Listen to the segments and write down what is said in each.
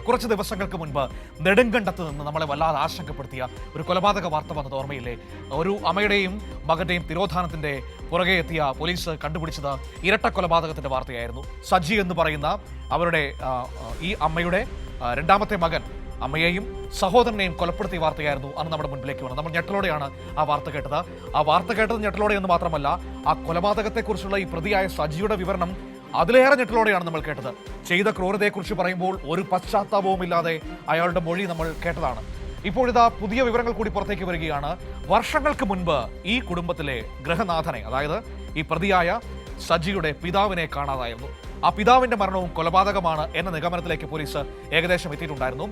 കുറച്ച് ദിവസങ്ങൾക്ക് മുൻപ് നെടുങ്കണ്ടത്ത് നിന്ന് നമ്മളെ വല്ലാതെ ആശങ്കപ്പെടുത്തിയ ഒരു കൊലപാതക വാർത്ത വന്നത് ഓർമ്മയില്ലേ? ഒരു അമ്മയുടെയും മകന്റെയും തിരോധാനത്തിന്റെ പുറകെ എത്തിയ പോലീസ് കണ്ടുപിടിച്ചത് ഇരട്ട കൊലപാതകത്തിന്റെ വാർത്തയായിരുന്നു. സജി എന്ന് പറയുന്ന അവരുടെ ഈ അമ്മയുടെ രണ്ടാമത്തെ മകൻ അമ്മയെയും സഹോദരനെയും കൊലപ്പെടുത്തിയ വാർത്തയായിരുന്നു അന്ന് നമ്മുടെ മുൻപിലേക്ക് വന്നത്. നമ്മൾ ഞെട്ടലോടെയാണ് ആ വാർത്ത കേട്ടത്. ആ വാർത്ത കേട്ടത് ഞെട്ടലോടെ എന്ന് മാത്രമല്ല, ആ കൊലപാതകത്തെക്കുറിച്ചുള്ള ഈ പ്രതിയായ സജിയുടെ വിവരണം അതിലേറെ ഞെട്ടലോടെയാണ് നമ്മൾ കേട്ടത്. ചെയ്ത ക്രൂരതയെക്കുറിച്ച് പറയുമ്പോൾ ഒരു പശ്ചാത്താപവും ഇല്ലാതെ അയാളുടെ മൊഴി നമ്മൾ കേട്ടതാണ്. ഇപ്പോഴിതാ പുതിയ വിവരങ്ങൾ കൂടി പുറത്തേക്ക് വരികയാണ്. വർഷങ്ങൾക്ക് മുൻപ് ഈ കുടുംബത്തിലെ ഗൃഹനാഥനെ, അതായത് ഈ പ്രതിയായ സജിയുടെ പിതാവിനെ കാണാതായിരുന്നു. ആ പിതാവിന്റെ മരണവും കൊലപാതകമാണ് എന്ന നിഗമനത്തിലേക്ക് പോലീസ് ഏകദേശം എത്തിയിട്ടുണ്ടായിരുന്നു.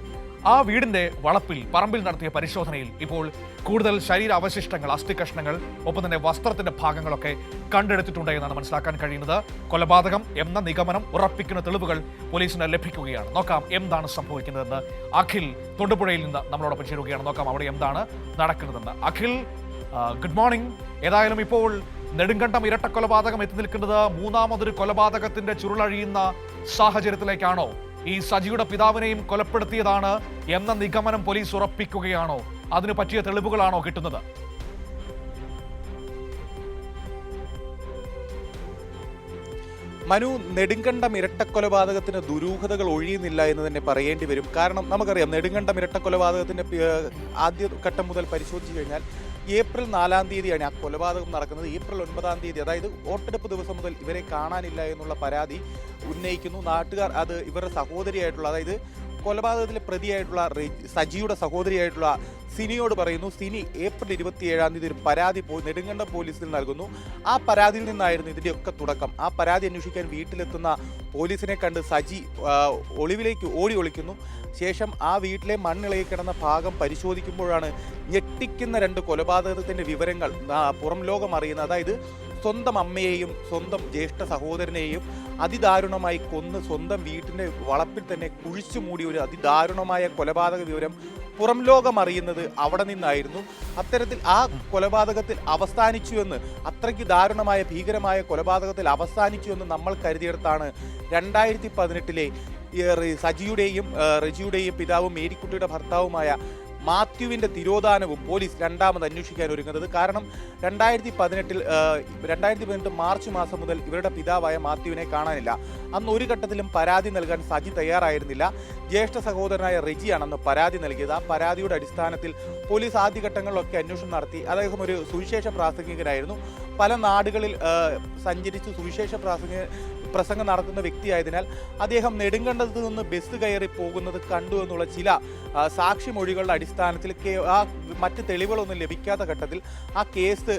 ആ വീടിന്റെ വളപ്പിൽ പറമ്പിൽ നടത്തിയ പരിശോധനയിൽ ഇപ്പോൾ കൂടുതൽ ശരീരാവശിഷ്ടങ്ങൾ, അസ്ഥികഷ്ണങ്ങൾ, ഒപ്പം തന്നെ വസ്ത്രത്തിന്റെ ഭാഗങ്ങളൊക്കെ കണ്ടെടുത്തിട്ടുണ്ട് എന്നാണ് മനസ്സിലാക്കാൻ കഴിയുന്നത്. കൊലപാതകം എന്ന നിഗമനം ഉറപ്പിക്കുന്ന തെളിവുകൾ പോലീസിന് ലഭിക്കുകയാണ്. നോക്കാം എന്താണ് സംഭവിക്കുന്നതെന്ന്. അഖിൽ തൊടുപുഴയിൽ നിന്ന് നമ്മളോടൊപ്പം ചേരുകയാണ്. നോക്കാം അവിടെ എന്താണ് നടക്കുന്നതെന്ന്. Akhil, good morning. ഏതായാലും ഇപ്പോൾ നെടുങ്കണ്ടം ഇരട്ട കൊലപാതകം എത്തി നിൽക്കുന്നത് മൂന്നാമതൊരു കൊലപാതകത്തിന്റെ ചുരുളഴിയുന്ന സാഹചര്യത്തിലേക്കാണോ? ഈ സജിയുടെ പിതാവിനെയും കൊലപ്പെടുത്തിയതാണ് എന്ന നിഗമനം പോലീസ് ഉറപ്പിക്കുകയാണോ? അതിന് പറ്റിയ തെളിവുകളാണോ കിട്ടുന്നത്? മനു, നെടുങ്കണ്ടം ഇരട്ടക്കൊലപാതകത്തിന് ദുരൂഹതകൾ ഒഴിയുന്നില്ല എന്ന് തന്നെ പറയേണ്ടി വരും. കാരണം നമുക്കറിയാം, നെടുങ്കണ്ടം ഇരട്ടക്കൊലപാതകത്തിന്റെ ആദ്യ ഘട്ടം മുതൽ പരിശോധിച്ചു കഴിഞ്ഞാൽ ഏപ്രിൽ 4-ാം തീയതിയാണ് ആ കൊലപാതകം നടക്കുന്നത്. ഏപ്രിൽ 9-ാം തീയതി, അതായത് വോട്ടെടുപ്പ് ദിവസം മുതൽ ഇവരെ കാണാനില്ല എന്നുള്ള പരാതി ഉന്നയിക്കുന്നു നാട്ടുകാർ. അത് ഇവരുടെ സഹോദരിയായിട്ടുള്ള, അതായത് കൊലപാതകത്തിലെ പ്രതിയായിട്ടുള്ള സജിയുടെ സഹോദരിയായിട്ടുള്ള സിനിയോട് പറയുന്നു. സിനി ഏപ്രിൽ 27-ാം തീയതി ഒരു പരാതി നെടുങ്കണ്ടം പോലീസിൽ നൽകുന്നു. ആ പരാതിയിൽ നിന്നായിരുന്നു ഇതിൻ്റെയൊക്കെ തുടക്കം. ആ പരാതി അന്വേഷിക്കാൻ വീട്ടിലെത്തുന്ന പോലീസിനെ കണ്ട് സജി ഒളിവിലേക്ക് ഒളിക്കുന്നു. ശേഷം ആ വീട്ടിലെ മണ്ണിളകി കിടന്ന ഭാഗം പരിശോധിക്കുമ്പോഴാണ് ഞെട്ടിക്കുന്ന 2 കൊലപാതകത്തിൻ്റെ വിവരങ്ങൾ പുറം ലോകം അറിയുന്നത്. അതായത് സ്വന്തം അമ്മയെയും സ്വന്തം ജ്യേഷ്ഠ സഹോദരനെയും അതിദാരുണമായി കൊന്ന് സ്വന്തം വീട്ടിൻ്റെ വളപ്പിൽ തന്നെ കുഴിച്ചു മൂടിയ ഒരു അതിദാരുണമായ കൊലപാതക വിവരം പുറം ലോകം അറിയുന്നത് അവിടെ നിന്നായിരുന്നു. അത്തരത്തിൽ ആ കൊലപാതകത്തിൽ അവസാനിച്ചുവെന്ന്, അത്രയ്ക്ക് ദാരുണമായ ഭീകരമായ കൊലപാതകത്തിൽ അവസാനിച്ചുവെന്ന് നമ്മൾ കരുതിയെടുത്താണ് 2018-ലെ സജിയുടെയും റജിയുടെയും പിതാവും മേരിക്കുട്ടിയുടെ ഭർത്താവുമായ മാത്യുവിൻ്റെ തിരോധാനവും പോലീസ് രണ്ടാമത് അന്വേഷിക്കാൻ ഒരുങ്ങുന്നത്. കാരണം 2018 മാർച്ച് മാസം മുതൽ ഇവരുടെ പിതാവായ മാത്യുവിനെ കാണാനില്ല. അന്ന് ഒരു ഘട്ടത്തിലും പരാതി നൽകാൻ സജി തയ്യാറായിരുന്നില്ല. ജ്യേഷ്ഠ സഹോദരനായ റെജിയാണെന്ന് പരാതി നൽകിയത്. ആ പരാതിയുടെ അടിസ്ഥാനത്തിൽ പോലീസ് ആദ്യഘട്ടങ്ങളിലൊക്കെ അന്വേഷണം നടത്തി. അദ്ദേഹം ഒരു സുവിശേഷ പ്രാസംഗികനായിരുന്നു. പല നാടുകളിൽ സഞ്ചരിച്ച് സുവിശേഷ പ്രസംഗം നടത്തുന്ന വ്യക്തിയായതിനാൽ അദ്ദേഹം നെടുങ്കണ്ടത്ത് നിന്ന് ബസ് കയറി പോകുന്നത് കണ്ടു എന്നുള്ള ചില സാക്ഷിമൊഴികളുടെ അടിസ്ഥാനത്തിൽ മറ്റ് തെളിവുകളൊന്നും ലഭിക്കാത്ത ഘട്ടത്തിൽ ആ കേസ്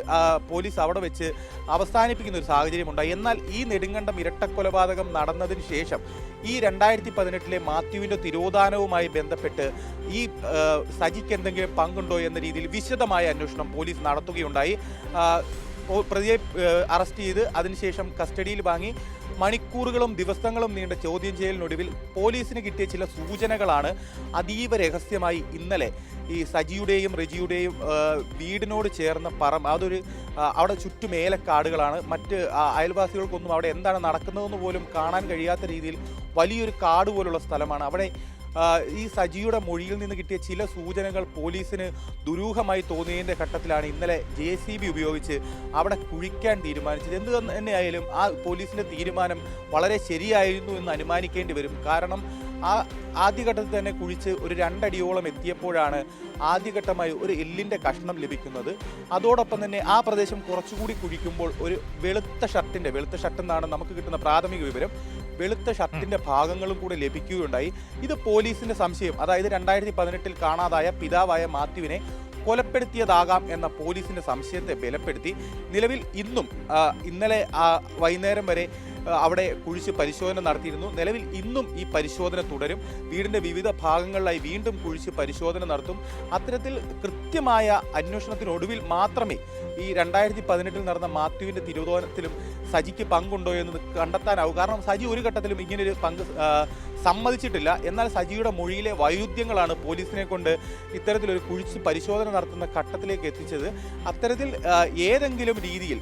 പോലീസ് അവിടെ വെച്ച് അവസാനിപ്പിക്കുന്ന ഒരു സാഹചര്യമുണ്ടായി. എന്നാൽ ഈ നെടുങ്കണ്ടം ഇരട്ടക്കൊലപാതകം നടന്നതിന് ശേഷം ഈ 2018-ലെ മാത്യുവിൻ്റെ തിരോധാനവുമായി ബന്ധപ്പെട്ട് ഈ സജിക്ക് എന്തെങ്കിലും പങ്കുണ്ടോ എന്ന രീതിയിൽ വിശദമായ അന്വേഷണം പോലീസ് നടത്തുകയുണ്ടായി. പ്രതിയെ അറസ്റ്റ് ചെയ്ത് അതിനുശേഷം കസ്റ്റഡിയിൽ വാങ്ങി മണിക്കൂറുകളും ദിവസങ്ങളും നീണ്ട ചോദ്യം ചെയ്യലിനൊടുവിൽ പോലീസിന് കിട്ടിയ ചില സൂചനകളാണ് അതീവ രഹസ്യമായി ഇന്നലെ ഈ സജിയുടെയും റെജിയുടെയും വീടിനോട് ചേർന്ന അതൊരു അവിടെ ചുറ്റും ഏലക്കാടുകളാണ്. മറ്റ് അയൽവാസികൾക്കൊന്നും അവിടെ എന്താണ് നടക്കുന്നതെന്ന് പോലും കാണാൻ കഴിയാത്ത രീതിയിൽ വലിയൊരു കാട് പോലുള്ള സ്ഥലമാണ്. അവിടെ ഈ സജിയുടെ മൊഴിയിൽ നിന്ന് കിട്ടിയ ചില സൂചനകൾ പോലീസിന് ദുരൂഹമായി തോന്നിയതിൻ്റെ ഘട്ടത്തിലാണ് ഇന്നലെ JCB ഉപയോഗിച്ച് അവിടെ കുഴിക്കാൻ തീരുമാനിച്ചത്. എന്ത് തന്നെയായാലും ആ പോലീസിൻ്റെ തീരുമാനം വളരെ ശരിയായിരുന്നു എന്ന് അനുമാനിക്കേണ്ടി വരും. കാരണം ആ ആദ്യഘട്ടത്തിൽ തന്നെ കുഴിച്ച് ഒരു 2 അടിയോളം എത്തിയപ്പോഴാണ് ആദ്യഘട്ടമായി ഒരു എല്ലിൻ്റെ കഷ്ണം ലഭിക്കുന്നത്. അതോടൊപ്പം തന്നെ ആ പ്രദേശം കുറച്ചുകൂടി കുഴിക്കുമ്പോൾ ഒരു വെളുത്ത ഷർട്ട് എന്നാണ് നമുക്ക് കിട്ടുന്ന പ്രാഥമിക വിവരം, വെളുത്ത ഷർട്ടിൻ്റെ ഭാഗങ്ങളും കൂടെ ലഭിക്കുകയുണ്ടായി. ഇത് പോലീസിൻ്റെ സംശയം, അതായത് 2018-ൽ കാണാതായ പിതാവായ മാത്യുവിനെ കൊലപ്പെടുത്തിയതാകാം എന്ന പോലീസിൻ്റെ സംശയത്തെ ബലപ്പെടുത്തി. നിലവിൽ ഇന്നലെ വൈകുന്നേരം വരെ അവിടെ കുഴിച്ച് പരിശോധന നടത്തിയിരുന്നു. നിലവിൽ ഇന്നും ഈ പരിശോധന തുടരും. വീടിൻ്റെ വിവിധ ഭാഗങ്ങളിലായി വീണ്ടും കുഴിച്ച് പരിശോധന നടത്തും. അത്തരത്തിൽ കൃത്യമായ അന്വേഷണത്തിനൊടുവിൽ മാത്രമേ ഈ 2018-ൽ നടന്ന മാത്യുവിൻ്റെ തിരോധാനത്തിലും സജിക്ക് പങ്കുണ്ടോ എന്ന് കണ്ടെത്താനാവും. കാരണം സജി ഒരു ഘട്ടത്തിലും ഇങ്ങനൊരു പങ്ക് സമ്മതിച്ചിട്ടില്ല. എന്നാൽ സജിയുടെ മൊഴിയിലെ വൈരുദ്ധ്യങ്ങളാണ് പോലീസിനെ കൊണ്ട് ഇത്തരത്തിലൊരു കുഴിച്ച് പരിശോധന നടത്തുന്ന ഘട്ടത്തിലേക്ക് എത്തിച്ചത്. അത്തരത്തിൽ ഏതെങ്കിലും രീതിയിൽ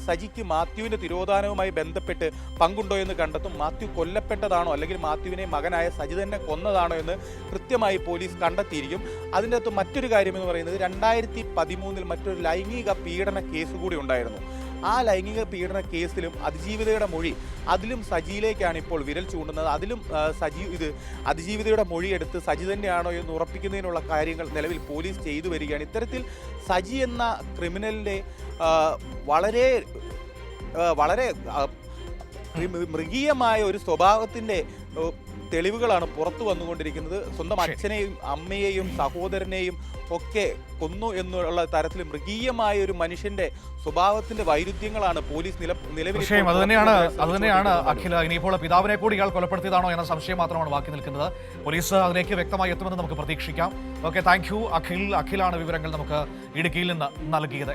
സജിക്ക് മാത്യുവിൻ്റെ തിരോധാനവുമായി ബന്ധപ്പെട്ട് പങ്കുണ്ടോ എന്ന് കണ്ടെത്തും. മാത്യു കൊല്ലപ്പെട്ടതാണോ അല്ലെങ്കിൽ മാത്യുവിനെ മകനായ സജി തന്നെ കൊന്നതാണോ എന്ന് കൃത്യമായി പോലീസ് കണ്ടെത്തിയിരിക്കും. അതിൻ്റെ അകത്ത് മറ്റൊരു കാര്യമെന്ന് പറയുന്നത് 2013 മറ്റൊരു ലൈംഗിക പീഡന കേസ് കൂടി ഉണ്ടായിരുന്നു. ആ ലൈംഗിക പീഡന കേസിലും അതിജീവിതയുടെ മൊഴി, അതിലും സജിയിലേക്കാണ് ഇപ്പോൾ വിരൽ ചൂണ്ടുന്നത്. അതിലും അതിജീവിതയുടെ മൊഴിയെടുത്ത് സജി തന്നെയാണോ എന്ന് ഉറപ്പിക്കുന്നതിനുള്ള കാര്യങ്ങൾ നിലവിൽ പോലീസ് ചെയ്തു വരികയാണ്. ഇത്തരത്തിൽ സജി എന്ന ക്രിമിനലിൻ്റെ വളരെ വളരെ മൃഗീയമായ ഒരു സ്വഭാവത്തിൻ്റെ തെളിവുകളാണ് പുറത്തു വന്നുകൊണ്ടിരിക്കുന്നത്. സ്വന്തം അച്ഛനെയും അമ്മയെയും സഹോദരനെയും ഒക്കെ കൊന്നു എന്നുള്ള തരത്തിൽ മൃഗീയമായ ഒരു മനുഷ്യന്റെ സ്വഭാവത്തിന്റെ വൈരുദ്ധ്യങ്ങളാണ് പോലീസ് നിലവിൽ. അതുതന്നെയാണ് അഖില. ഇനിയിപ്പോൾ പിതാവിനെ കൂടി ഇയാൾ കൊലപ്പെടുത്തിയതാണോ എന്ന സംശയം മാത്രമാണ് ബാക്കി നിൽക്കുന്നത്. പോലീസ് അതിലേക്ക് വ്യക്തമായി എത്തുമെന്ന് നമുക്ക് പ്രതീക്ഷിക്കാം. Okay, thank you Akhil. അഖിലാണ് വിവരങ്ങൾ നമുക്ക് ഇടുക്കിയിൽ നിന്ന് നൽകിയത്.